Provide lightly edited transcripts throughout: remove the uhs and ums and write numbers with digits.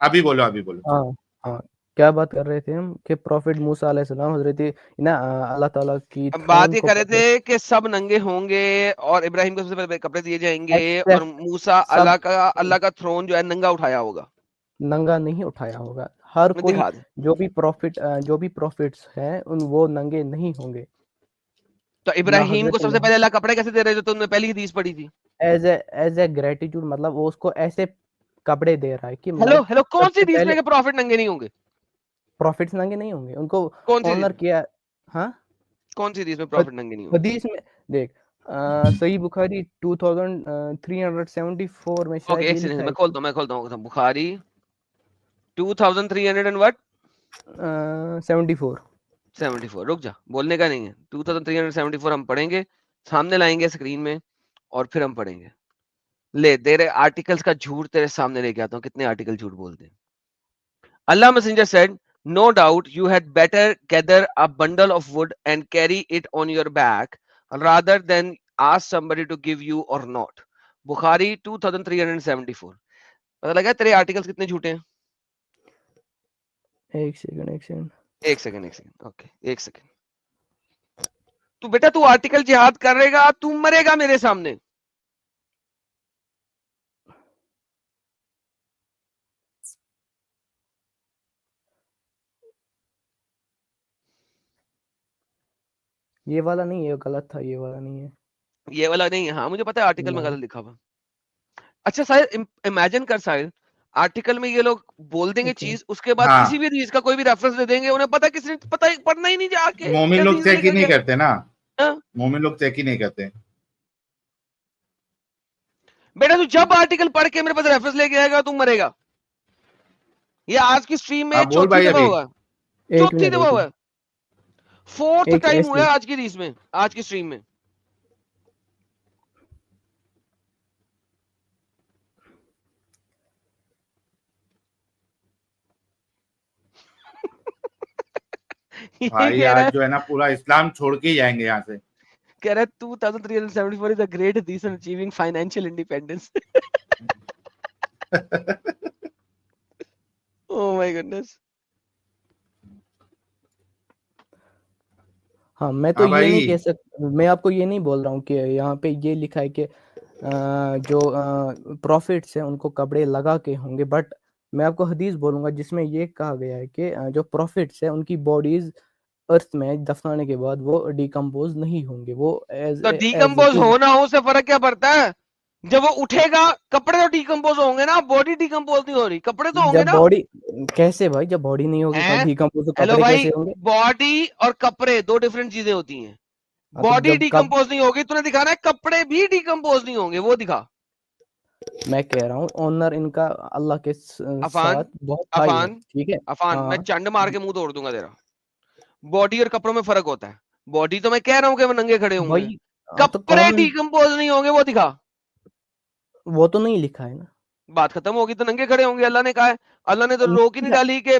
अभी बोलो, अभी बोलो। हाँ हाँ, क्या बात कर रहे थे हम कि प्रॉफिट मूसा अलैहिस्सलाम हजरत ना अल्लाह ताला की अब बात थ्रोन ये को कर रहे कब्जे, थे कि सब नंगे होंगे और इब्राहिम को सबसे पहले कपड़े दिए जाएंगे और एक्सेप्ट मूसा सब, अल्लाह का थ्रोन जो है नंगा उठाया होगा। नंगा नहीं उठाया होगा। हर मैं कोई दिखा दे। जो भी प्रॉफिट्स हैं उन वो नंगे नहीं होंगे। तो ना इब्राहिम को हजरत सबसे पहले अल्लाह कपड़े कैसे दे रहे थे? तुमने पहली हदीस पढ़ी थी। एज ए ग्रेटिट्यूड, मतलब वो उसको ऐसे कपड़े दे रहा है कि हेलो मतलब हेलो, कौन सी सबसे हदीस में पहले कि प्रॉफिट नंगे नहीं होंगे? प्रॉफिट्स नंगे नहीं होंगे, उनको कौन सी ऑनर किया। हाँ, कौन सी हदीस में हद- प्रॉफिट नंगे नहीं होंगे? हदीस में देख, सही बुखारी 2374 में ओके, शायद एक ये लिखा सेकंड, है कि मैं खोलता हूँ बुखारी 2300 एंड व्हाट 74। 74। रुक जा, बोलने का नहीं है। 2374 हम पढ़ेंगे, सामने लाएंगे स्क्रीन में और फिर हम पढ़ेंगे। ले तेरे आर्टिकल्स का झूठ तेरे सामने लेके आता हूँ, कितने आर्टिकल झूठ बोलते हैं। Allah Messenger said, "No doubt you had better gather a bundle of wood and carry it on your back rather than ask somebody to give you or not." Bukhari 2374। पता लगा तेरे आर्टिकल्स कितने झूठे हैं? एक सेकंड, एक सेकंड। एक second, okay, एक सेकंड। तू बेटा, तू आर्टिकल जिहाद करेगा, तू मरेगा मेरे सामने। ये वाला नहीं है, ये गलत था, ये वाला नहीं है। ये वाला नहीं है, हाँ मुझे पता है आर्टिकल में नहीं। गलत लिखा हुआ। अच्छा साहिल, इमेजिन कर साहिल, आर्टिकल में ये लोग बोल देंगे ओके। चीज, उसके बाद किसी हाँ, भी चीज का कोई भी रेफरेंस दे देंगे, उन्हें पता किसी ने पता पढ़ना ही नहीं जाके मोमिन कैसी लोग चीज चेक ही लिखा नहीं गया। करते ना, हाँ? मोमिन लोग चेक ही नहीं करते। बेटा तू जब आर्टिकल पढ़ के मेरे पास रेफरेंस लेके आएगा तू मरेगा। ये आज की स्ट्रीम में हाँ बोल चौथी भाई दफा अभी। होगा। एक चौथी मिनट, दफा एक हुआ मिनट। है। फोर्थ एक टाइम हुआ ऐसे, है आज की रीस में, आज की स्ट्रीम में। ये भाई कह रहा आज है, जो है ना पूरा इस्लाम छोड़ के ही जाएंगे यहाँ से। 2374 इज अ ग्रेट हदीस on achieving financial independence. Oh my goodness. हाँ, मैं तो हाँ ये नहीं कह भाई। सकता, मैं आपको ये नहीं बोल रहा हूँ कि यहाँ पे ये लिखा है कि जो प्रॉफिट्स हैं उनको कपड़े लगा के होंगे, बट मैं आपको हदीस बोलूंगा जिसमें ये कहा गया है कि जो प्रॉफिट्स हैं उनकी बॉडीज अर्थ में दफनाने के बाद वो डिकम्पोज नहीं होंगे, वो एज तो एज डिकम्पोज इट इज। होना हो से फर्क क्या पड़ता है? जब वो उठेगा, कपड़े तो डिकम्पोज होंगे ना, बॉडी डिकम्पोज नहीं हो रही, कपड़े तो होंगे जब ना। बॉडी, कैसे भाई, जब बॉडी नहीं होगी हैं? डिकम्पोज तो हेलो कपड़े भाई, कैसे होंगे? बॉडी और कपड़े दो डिफरेंट चीजें होती हैं। हाँ, तो बॉडी जब कब, डिकम्पोज नहीं होगी, तूने दिखाना है कपड़े भी डिकम्पोज नहीं होंगे, वो दिखा। मैं कह रहा हूँ ऑनर इनका अल्लाह के अफान, साथ बहुत हाई है, अफान, ठीक है। अफान, मैं हाँ, चंड मार के मुंह तोड़ दूंगा तेरा। बॉडी और कपड़ों में फर्क होता है। बॉडी तो मैं कह रहा हूं कि वो नंगे खड़े होंगे। वही। हाँ, तो कपड़े कौन, डिकम्पोज नहीं होंगे, वो दिखा। वो तो नहीं लिखा है ना। बात खत्म होगी, तो नंगे खड़े होंगे, अल्लाह ने कहा है। अल्लाह ने तो नहीं रोक ही नहीं लिखा, डाली कि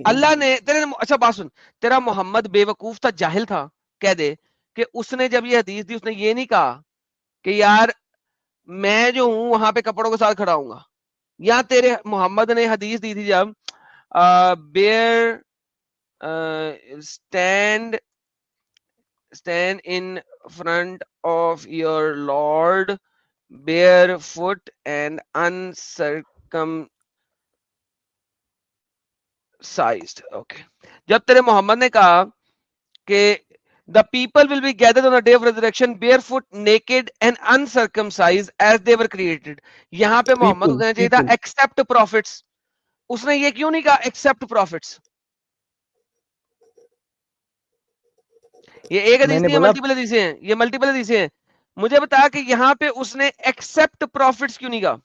अल्लाह नहीं। ने तेरे, अच्छा बात सुन, तेरा मोहम्मद बेवकूफ था, जाहिल था, कह दे कि उसने जब ये हदीस दी उसने ये नहीं कहा कि यार मैं जो हूं वहां पे कपड़ों के साथ खड़ा हूंगा। या तेरे मोहम्मद ने हदीस दी थी जब bare stand stand in front of your Lord barefoot and uncircumcised. Okay. जब तेरे मोहम्मद ने कहा कि the people will be gathered on the day of resurrection barefoot, naked and uncircumcised as they were created. यहां पे मोहम्मद को पीपुल, कहना चाहिए था पीपुल। except prophets। उसने ये क्यों नहीं कहा except prophets? ये एक हदीस मैंने नहीं है, बोला, मल्टीपल हदीसें हैं, ये मल्टीपल हदीसें हैं। मुझे बता कि यहां पे उसने एक्सेप्ट प्रॉफिट्स क्यों नहीं कहा?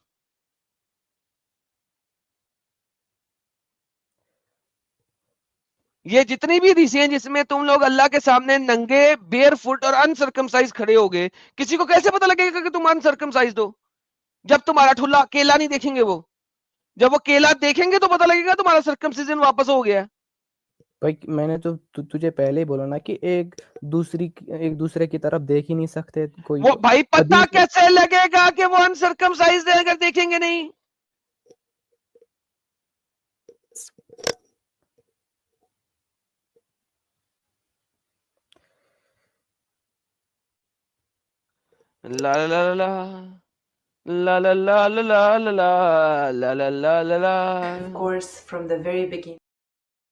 ये जितनी भी हदीसें हैं जिसमें तुम लोग अल्लाह के सामने नंगे, बेयर फुट और अनसर्कमसाइज खड़े होगे, किसी को कैसे पता लगेगा कि तुम अनसर्कमसाइज हो? जब तुम्हारा ठुल्ला केला नहीं देखेंगे वो, जब वो केला देखेंगे तो पता लगेगा तुम्हारा सर्कमसिजन वापस हो गया है। भाई मैंने तो तुझे पहले ही बोला ना कि एक दूसरे की तरफ देख ही नहीं सकते कोई। वो भाई पता हदीस में कैसे लगेगा कि वो अनसर्कमसाइज है अगर देखेंगे नहीं? ला ला ला ला ला ला ला ला ला ला ला ला ला ला ला। Of course, from the very beginning.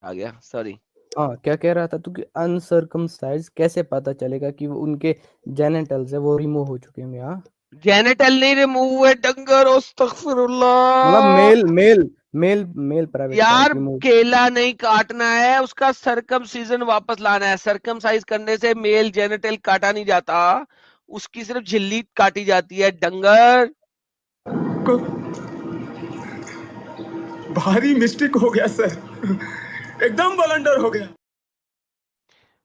आ गया, सॉरी। हाँ, क्या कह रहा था तू कि अनसर्कमसाइज कैसे पता चलेगा कि वो उनके जेनिटल्स है वो रिमूव हो चुके होंगे? हाँ, जेनिटल नहीं रिमूव हुए डंगर, मतलब अस्तगफिरुल्लाह। मेल प्राइवेट यार पार्ट रिमूव। केला नहीं काटना है, उसका सरकमसीजन वापस लाना है। सरकमसाइज करने से मेल जेनिटल काटा नहीं जाता, उसकी सिर्फ झिल्ली काटी जाती है डंगर। को भारी मिस्टेक हो गया सर, एकदम बलंडर हो गया।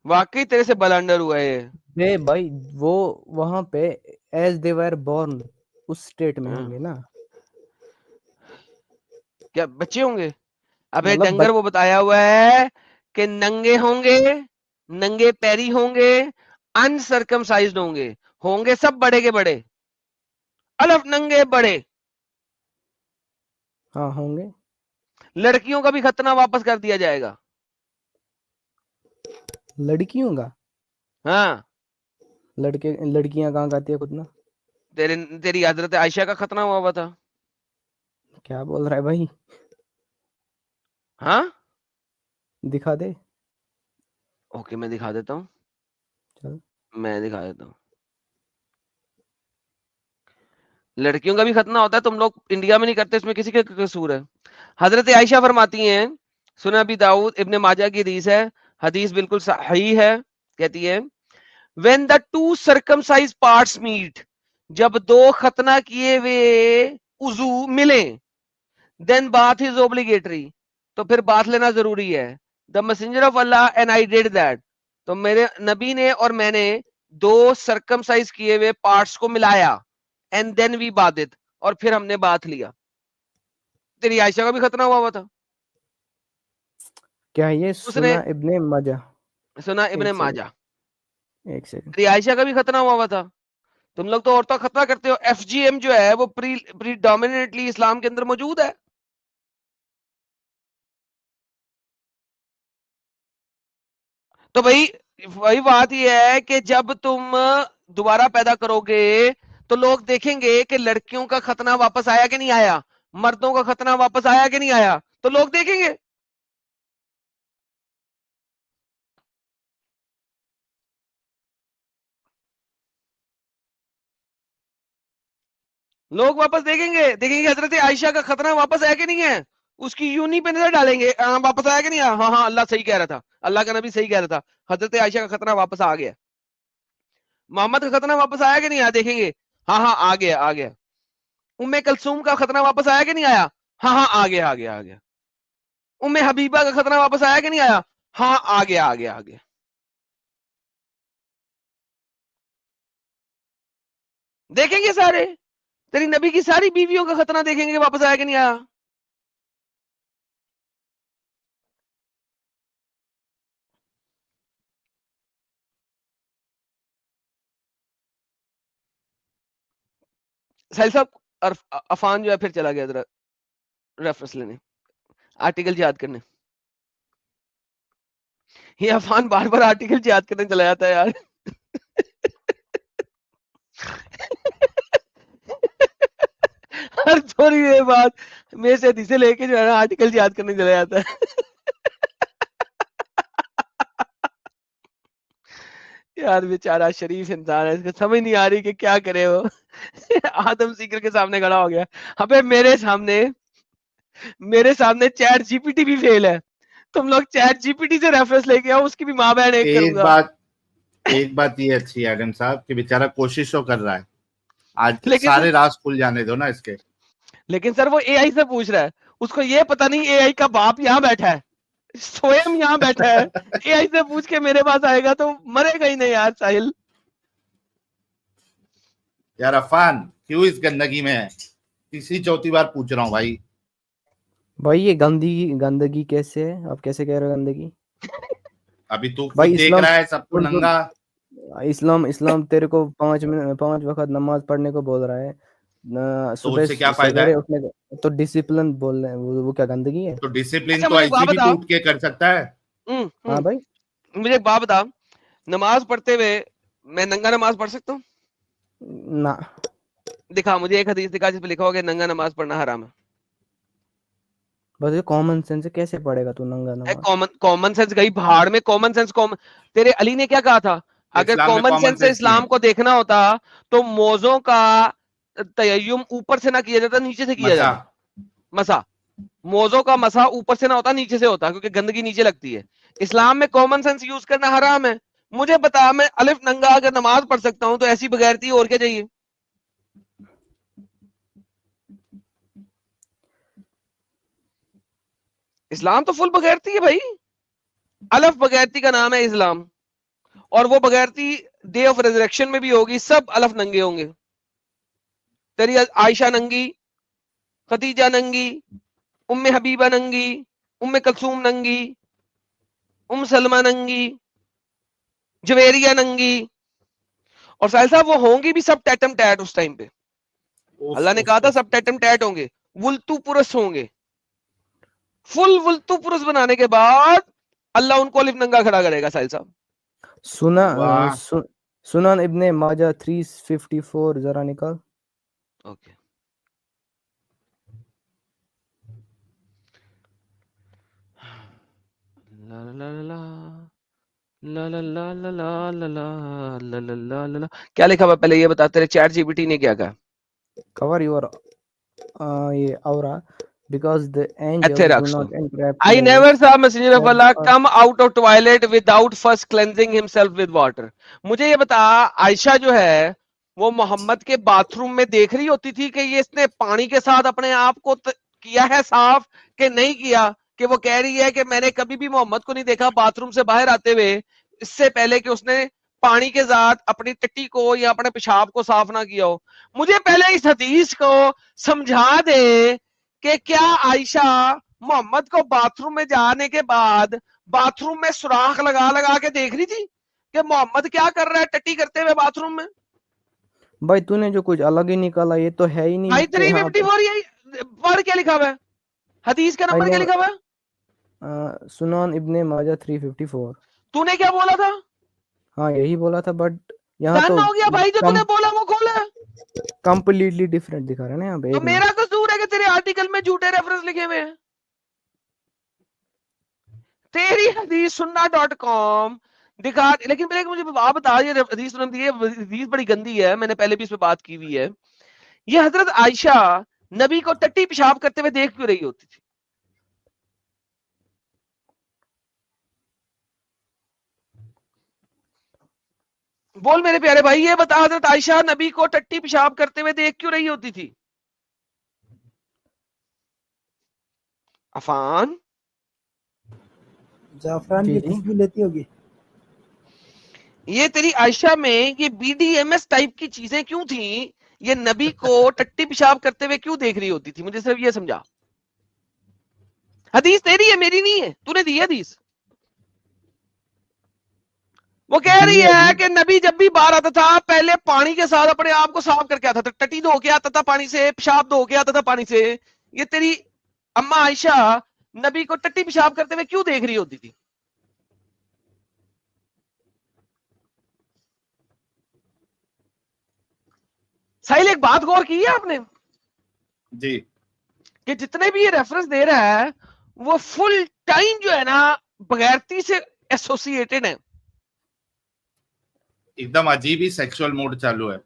वाकई तेरे से बलंडर हुआ है। बे भाई वो वहां पे एज दे वर बोर्न उस स्टेट में हाँ। होंगे ना, क्या बच्चे होंगे? अबे मतलब डंगर वो बताया हुआ है कि नंगे होंगे, नंगे पैरी होंगे, अनसर्कमसाइज्ड होंगे। होंगे सब बड़े के बड़े, अलफ नंगे बड़े। हाँ होंगे। लड़कियों का भी खतना वापस कर दिया जाएगा। लड़कियों का? हाँ, लड़कियां कहाँ गाती है खुद ना? तेरी हजरत आयशा का खतना हुआ था। क्या बोल रहा है भाई? हाँ, दिखा दे। ओके मैं दिखा देता हूँ, चल। मैं दिखा देता हूँ। लड़कियों का भी खतना होता है, तुम लोग इंडिया में नहीं करते, इसमें किसी का कसूर है? हजरत आयशा फरमाती हैं, सुना अबी दाऊद इब्ने माजा की हदीस है, हदीस बिल्कुल सही है। कहती है when the two circumcise parts meet, जब दो खतना किए हुए उजू मिले, देन बाथ इज ओब्लिगेटरी, तो फिर बाथ लेना जरूरी है। The messenger of Allah and I did that, तो मेरे नबी ने और मैंने दो सर्कमसाइज किए हुए पार्ट्स को मिलाया, एंड देन वी बादित, और फिर हमने बाथ लिया। तेरी आयशा का भी खतना हुआ था। क्या ये उसने सुना इब्ने माजा? सुना इब्ने एक सेकंड, माजा। एक सेकंड। तेरी आयशा का भी खतना हुआ था। तुम लोग तो औरतों का खतना करते हो। एफजीएम जो है वो प्रीडोमिनेटली इस्लाम के अंदर मौजूद है। तो भाई वही बात यह है कि जब तुम दोबारा पैदा करोगे तो लोग देखेंगे कि लड़कियों का खतना वापस आया कि नहीं आया, मर्दों का खतना वापस आया कि नहीं आया, तो लोग देखेंगे। लोग वापस देखेंगे, देखेंगे हजरत आयशा का खतना वापस आया कि नहीं है, उसकी यूनी पे नजर डालेंगे, वापस आया कि नहीं आया। हाँ हाँ, अल्लाह सही कह रहा था, अल्लाह का नबी सही कह रहा था, हजरत आयशा का खतना वापस आ गया। मोहम्मद का खतना वापस आया कि नहीं आया, देखेंगे। हाँ हाँ आ गया, आ गया। उम्मे कलसूम का खतना वापस आया कि नहीं आया। हाँ हाँ आ गया, आ गया, आ गया। उम्मे हबीबा का खतना वापस आया कि नहीं आया। हाँ आ गया, आ गया, आ गया। देखेंगे सारे, तेरी नबी की सारी बीवियों का खतना देखेंगे वापस आया कि नहीं आया। साहिल साहब, अफान जो है फिर चला गया रेफरेंस लेने, आर्टिकल याद करने। ये अफान बार बार आर्टिकल याद करने चला जाता है यार। हर थोड़ी देर बाद मेरे से हदीसें लेके जो है ना आर्टिकल याद करने चला जाता है। यार बेचारा शरीफ इंसान है, इसको समझ नहीं आ रही कि क्या करे वो। आदम सीकर के सामने खड़ा हो गया। अबे मेरे सामने चैट जीपीटी भी फेल है। तुम लोग चैट जीपीटी से रेफरेंस लेके आओ, उसकी भी माँ बहन एक करूंगा। एक बात ये अच्छी है आदम साहब कि बेचारा कोशिश तो कर रहा है, आज लेकिन सारे राज खुल जाने दो ना इसके। लेकिन सर वो एआई से पूछ रहा है, उसको ये पता नहीं एआई का बाप यहाँ बैठा है, स्वयं यहाँ बैठा है। एआई से पूछ के मेरे पास आएगा तो मरेगा ही नहीं यार साहिल। यार अफान क्यों इस गंदगी में है, तीसरी चौथी बार पूछ रहा हूँ भाई। भाई ये गंदगी कैसे है? आप कैसे कह रहे हो गंदगी? अभी तू भाई खुद देख इस्लाम, रहा है सबको सुन सुन, नंगा। इस्लाम तेरे को 5 वक्त नमाज पढ़ने को बोल रहा है। सुबह उससे क्या फायदा सवेरे है? उठने का तो डिसिप्लिन बोल रहे हैं, वो क्या गंदगी है? तो डिसिप्लिन अच्छा तो मुझे एक बात ऐसे भी बता। टूट के कर सकता है। हाँ भाई, मुझे एक बात बता, नमाज पढ़ते हुए मैं नंगा नमाज पढ़ सकता हूँ? ना दिखा मुझे एक हदीस दिखा जिसपे लिखा होगा नंगा नमाज पढ़ना हराम है। बस ये कॉमन सेंस है, कैसे पढ़ेगा तू नंगा नमाज? कॉमन सेंस गई भाड़ में। कॉमन सेंस तेरे अली ने क्या कहा था? अगर इस्लाम में कॉमन कॉमन सेंस से सेंस नहीं इस्लाम है। को देखना होता तो मौजों का तयम्मुम ऊपर से ना किया जाता, नीचे से किया मसा जाता। मसा, मौजों का मसा ऊपर से ना होता, नीचे से होता, क्योंकि गंदगी नीचे लगती है। इस्लाम में कॉमन सेंस यूज करना हराम है। मुझे बता, मैं अलिफ नंगा अगर नमाज पढ़ सकता हूं तो ऐसी बगैरती और क्या चाहिए? इस्लाम तो फुल बगैरती है भाई। अलफ बगैरती का नाम है इस्लाम, और वो बगैरती डे ऑफ रेजरेक्शन में भी होगी। सब अलफ नंगे होंगे। तेरी आयशा नंगी, खदीजा नंगी, उम्मे हबीबा नंगी, उम्मे कलसूम नंगी, सलमा नंगी, जवेरिया नंगी, और साहिल साहब वो होंगी भी सब टैटम टैट उस टाइम पे। अल्लाह ने कहा था सब टैटम टैट होंगे, वुल्तु पुरुष होंगे। फुल वुल्तु पुरुष बनाने के बाद अल्लाह उनको अलिफ नंगा खड़ा करेगा। साहिल साहब वाह। सुनन इब्ने माजा 354 जरा निकाल। ओके, ला ला ला ला ला ला ला ला ला ला ला ला ला ला ला। क्या लिखा हुआ पहले ये बता, तेरे चैट जीपीटी ने क्या कहा? कवर योर ये aura because the angels ਇੱਥੇ do ਰੱਖ not soon. enter a I place never saw messenger of that Allah are come out of toilet without first cleansing himself with water। मुझे ये बता, आयशा जो है वो मोहम्मद के बाथरूम में देख रही होती थी कि ये इसने पानी के साथ अपने आप को किया है साफ कि नहीं किया? कि वो कह रही है कि मैंने कभी भी मोहम्मद को नहीं देखा बाथरूम से बाहर आते हुए इससे पहले कि उसने पानी के साथ अपनी टट्टी को या अपने पेशाब को साफ ना किया हो। मुझे पहले इस हदीस को समझा दे कि क्या आयशा मोहम्मद को बाथरूम में जाने के बाद बाथरूम में सुराख लगा लगा के देख रही थी कि मोहम्मद क्या कर रहा है टट्टी करते हुए बाथरूम में? भाई तूने जो कुछ अलग ही निकाला ये तो है ही नहीं भाई कि यहाँ पे 354 यही पढ़ क्या लिखा हुआ है? हदीस का भाई नंबर क्या ने लिखा हुआ है? सुनन इब्ने माजा 354। तूने क्या बोला था? हाँ यही बोला था, बट यहाँ डन तो हो गया भाई, जो तूने बोला वो खोला है। कंप्लीटली डिफरेंट दिखा रहा है ना यहाँ पे। तो एक मेरा कसूर है कि तेरे आर्टिकल में झूठे रेफरेंस लिखे हुए हैं। तेरी हदीस सुन्ना.com दिखा। लेकिन पहले मुझे आप बता, ये हदीस सुनती है, हदीस बड़ी गंदी है, मैंने पहले भी इस पे बात की हुई है। ये हजरत आयशा नबी को टट्टी पेशाब करते हुए देख क्यों रही होती थी? बोल मेरे प्यारे भाई, ये बता, हजरत आयशा नबी को टट्टी पेशाब करते हुए देख क्यों रही होती थी? अफान जाफरान की खुशबू लेती होगी। ये तेरी आयशा में ये बीडीएमएस टाइप की चीजें क्यों थी? ये नबी को टट्टी पेशाब करते हुए क्यों देख रही होती थी? मुझे सिर्फ ये समझा। हदीस तेरी है, मेरी नहीं है, तूने दी हदीस। वो कह रही है कि नबी जब भी बाहर आता था पहले पानी के साथ अपने आप को साफ करके आता था, टट्टी धो के आता था पानी से, पेशाब धो के आता था पानी से। ये तेरी अम्मा आयशा नबी को टट्टी पेशाब करते हुए क्यों देख रही होती थी? साहिल एक बात गौर की है आपने जी कि जितने भी ये रेफरेंस दे रहा है वो फुल टाइम जो है ना बगैरती से एसोसिएटेड है। एकदम अजीब ही सेक्सुअल मूड चालू है।